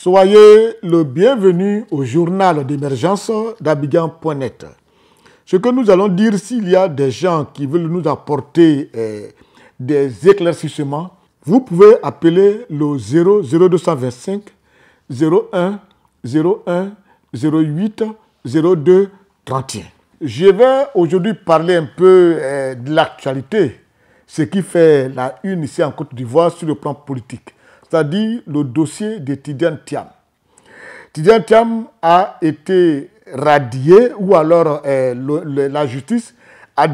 Soyez le bienvenu au journal d'émergence d'Abidjan.net. Ce que nous allons dire, s'il y a des gens qui veulent nous apporter des éclaircissements, vous pouvez appeler le 0225 01 01 08 02 31. Je vais aujourd'hui parler un peu de l'actualité, ce qui fait la une ici en Côte d'Ivoire sur le plan politique, c'est-à-dire le dossier de Tidiane Thiam. Tidiane Thiam a été radié ou alors la justice va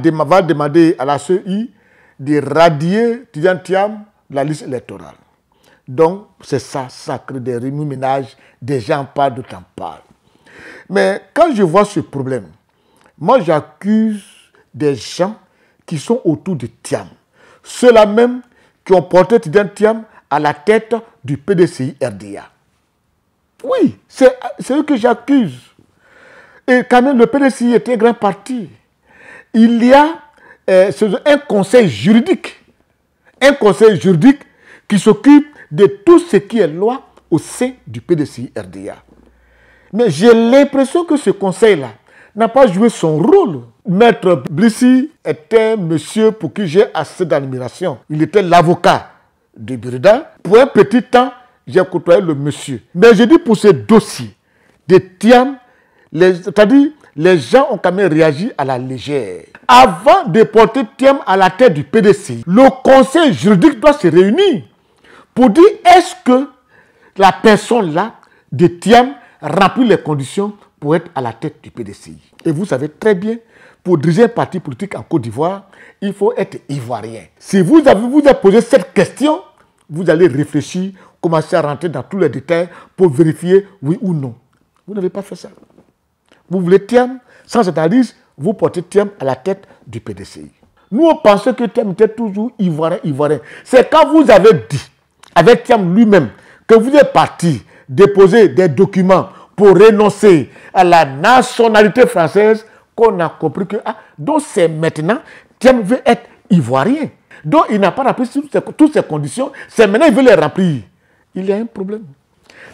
demander à la CEI de radier Tidiane Thiam de la liste électorale. Donc, c'est ça crée des remue-ménages, des gens parlent, d'autres en parlent. Mais quand je vois ce problème, moi j'accuse des gens qui sont autour de Thiam. Ceux-là même qui ont porté Tidiane Thiam à la tête du PDCI RDA. Oui, c'est eux que j'accuse. Et quand même, le PDCI est un grand parti. Il y a un conseil juridique. Un conseil juridique qui s'occupe de tout ce qui est loi au sein du PDCI RDA. Mais j'ai l'impression que ce conseil-là n'a pas joué son rôle. Maître Blissi était un monsieur pour qui j'ai assez d'admiration. Il était l'avocat de Birida. Pour un petit temps, j'ai côtoyé le monsieur. Mais je dis pour ce dossier de Thiam, c'est-à-dire les gens ont quand même réagi à la légère. Avant de porter Thiam à la tête du PDCI, le conseil juridique doit se réunir pour dire est-ce que la personne-là de Thiam remplit les conditions pour être à la tête du PDCI. Et vous savez très bien, pour diriger un parti politique en Côte d'Ivoire, il faut être ivoirien. Si vous avez posé cette question, vous allez réfléchir, commencer à rentrer dans tous les détails pour vérifier oui ou non. Vous n'avez pas fait ça. Vous voulez Thiam, sans analyse, vous portez Thiam à la tête du PDCI. Nous, on pensait que Thiam était toujours ivoirien. C'est quand vous avez dit, avec Thiam lui-même, que vous êtes parti déposer des documents pour renoncer à la nationalité française qu'on a compris que, donc c'est maintenant, Thiam veut être ivoirien. Donc il n'a pas rempli toutes ces conditions, c'est maintenant qu'il veut les remplir. Il y a un problème.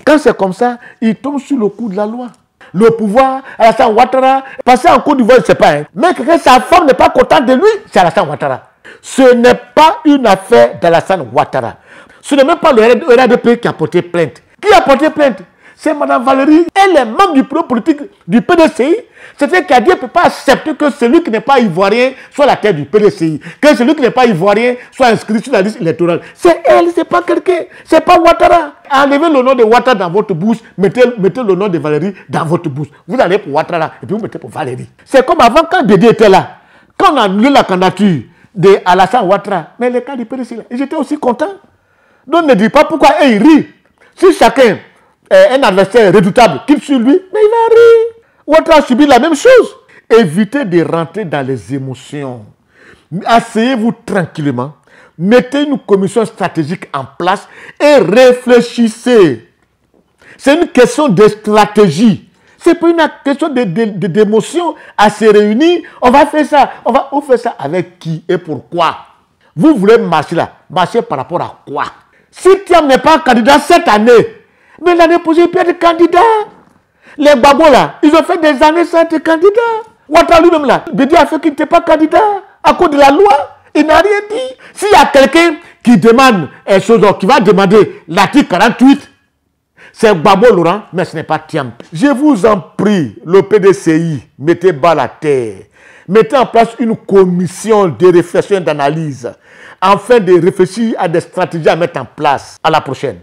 Quand c'est comme ça, il tombe sur le coup de la loi. Le pouvoir, Alassane Ouattara, passer en Côte d'Ivoire, je ne sais pas. Mais que sa femme n'est pas contente de lui, c'est Alassane Ouattara. Ce n'est pas une affaire d'Alassane Ouattara. Ce n'est même pas le RDP qui a porté plainte. Qui a porté plainte? C'est Mme Valérie. Elle est membre du bureau politique du PDCI. C'est-à-dire qu'elle ne peut pas accepter que celui qui n'est pas ivoirien soit à la tête du PDCI. Que celui qui n'est pas ivoirien soit inscrit sur la liste électorale. C'est elle, c'est pas quelqu'un. C'est pas Ouattara. Enlevez le nom de Ouattara dans votre bouche, mettez le nom de Valérie dans votre bouche. Vous allez pour Ouattara et puis vous mettez pour Valérie. C'est comme avant quand Dédé était là. Quand on a annulé la candidature de Alassane Ouattara, mais les cas du PDCI, j'étais aussi content. Donc ne dites pas pourquoi il rit. Si chacun un adversaire redoutable quitte sur lui, mais il va rire. Ouattara subit la même chose. Évitez de rentrer dans les émotions. Asseyez-vous tranquillement. Mettez une commission stratégique en place et réfléchissez. C'est une question de stratégie. Ce n'est pas une question d'émotion à se réunir. On va faire ça. On fait ça avec qui et pourquoi? Vous voulez marcher là. Marcher par rapport à quoi? Si Thiam n'est pas candidat cette année, mais l'année prochaine, il peut être candidat. Les babos là, ils ont fait des années sans être candidat. Ouattara lui-même là, Bédi a fait qu'il n'était pas candidat à cause de la loi. Il n'a rien dit. S'il y a quelqu'un qui demande qui va demander l'article 48, c'est Babo Laurent, mais ce n'est pas Thiam. Je vous en prie, le PDCI, mettez bas la terre. Mettez en place une commission de réflexion et d'analyse afin de réfléchir à des stratégies à mettre en place. À la prochaine.